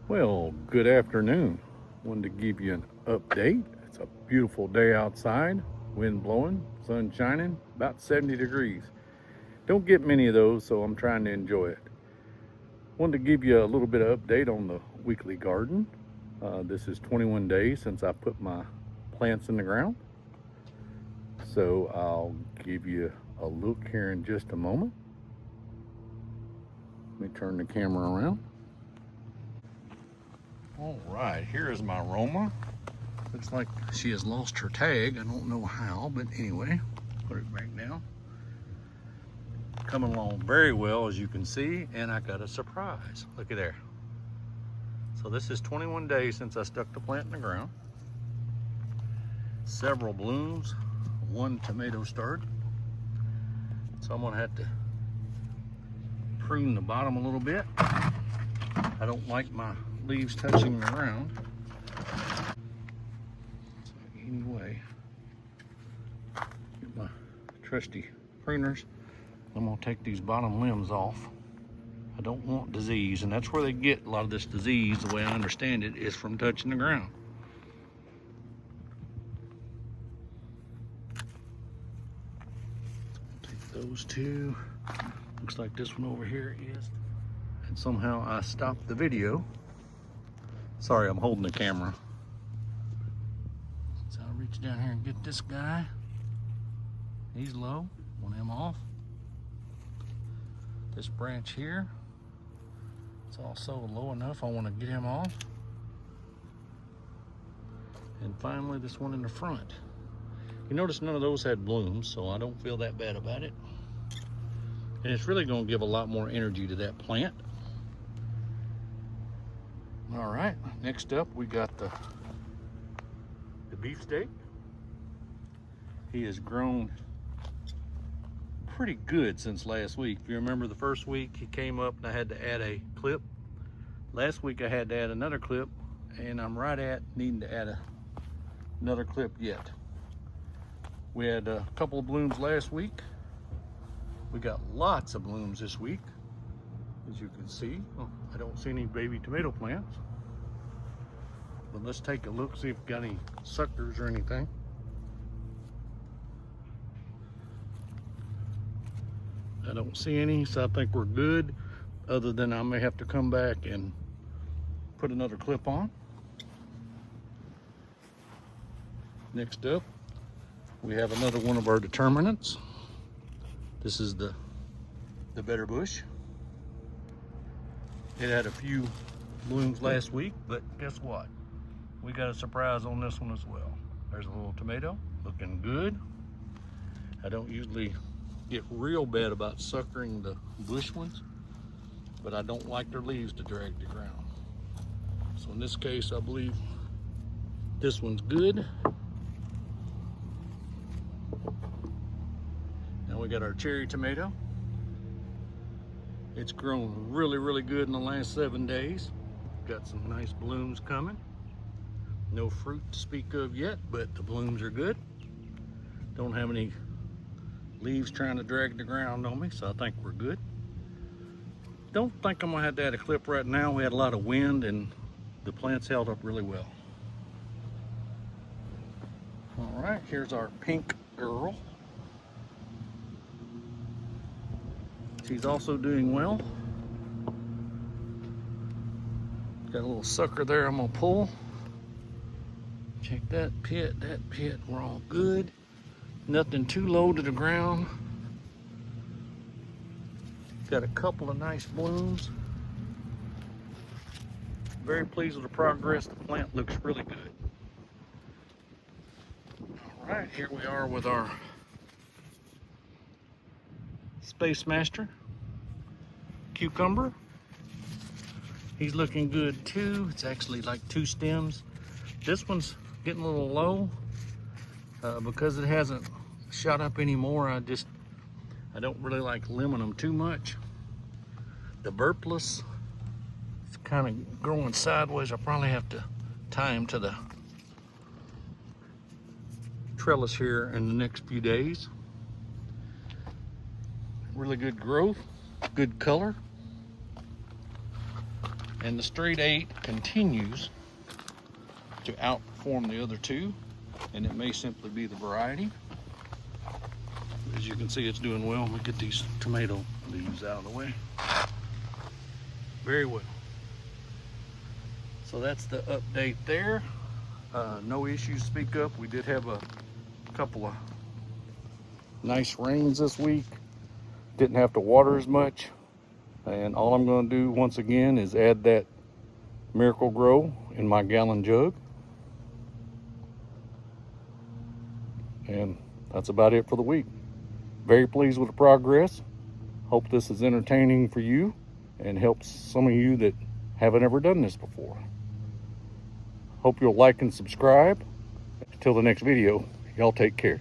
Well, good afternoon. Wanted to give you an update. It's a beautiful day outside, wind blowing, sun shining, about 70 degrees. Don't get many of those, so I'm trying to enjoy it. Wanted to give you a little bit of update on the weekly garden. This is 21 days since I put my plants in the ground. So I'll give you a look here in just a moment. Let me turn the camera around. All right, here is my Roma. Looks like she has lost her tag. I don't know how, but anyway, put it back down. Coming along very well, as you can see, and I got a surprise. Look at there. So this is 21 days since I stuck the plant in the ground. Several blooms, one tomato started. So I'm gonna have to prune the bottom a little bit. I don't like my leaves touching the ground. So anyway, get my trusty pruners. I'm gonna take these bottom limbs off. I don't want disease, and that's where they get a lot of this disease, the way I understand it, is from touching the ground. Take those two. Looks like this one over here is. And somehow I stopped the video. Sorry, I'm holding the camera. So I'll reach down here and get this guy. He's low. Want him off. This branch here, it's also low enough. I want to get him off. And finally, this one in the front. You notice none of those had blooms, so I don't feel that bad about it. And it's really going to give a lot more energy to that plant. All right, next up we got the beefsteak. He has grown pretty good since last week. If you remember, the first week he came up and I had to add a clip. Last week I had to add another clip, and I'm right at needing to add another clip yet. We had a couple of blooms last week. We got lots of blooms this week. As you can see, I don't see any baby tomato plants. But let's take a look, see if we've got any suckers or anything. I don't see any, so I think we're good, other than I may have to come back and put another clip on. Next up, we have another one of our determinants. This is the better bush. It had a few blooms last week, but guess what? We got a surprise on this one as well. There's a little tomato, looking good. I don't usually get real bad about suckering the bush ones, but I don't like their leaves to drag the ground. So in this case, I believe this one's good. Now we got our cherry tomato. It's grown really, really good in the last 7 days. Got some nice blooms coming. No fruit to speak of yet, but the blooms are good. Don't have any leaves trying to drag the ground on me, so I think we're good. Don't think I'm gonna have to add a clip right now. We had a lot of wind and the plants held up really well. All right, here's our pink girl. She's also doing well. Got a little sucker there I'm gonna pull. Check that pit, we're all good. Nothing too low to the ground. Got a couple of nice blooms. Very pleased with the progress. The plant looks really good. All right, here we are with our Space Master cucumber. He's looking good too. It's actually like 2 stems. This one's getting a little low because it hasn't shot up anymore. I don't really like limbing them too much. The burpless, it's kind of growing sideways. I'll probably have to tie him to the trellis here in the next few days. Really good growth, good color. And the straight 8 continues to outperform the other two, and it may simply be the variety. As you can see, it's doing well. Let me get these tomato leaves out of the way. Very well. So that's the update there. No issues to speak of. We did have a couple of nice rains this week. Didn't have to water as much. And all I'm going to do once again is add that Miracle Grow in my gallon jug. And that's about it for the week. Very pleased with the progress. Hope this is entertaining for you and helps some of you that haven't ever done this before. Hope you'll like and subscribe. Until the next video, y'all take care.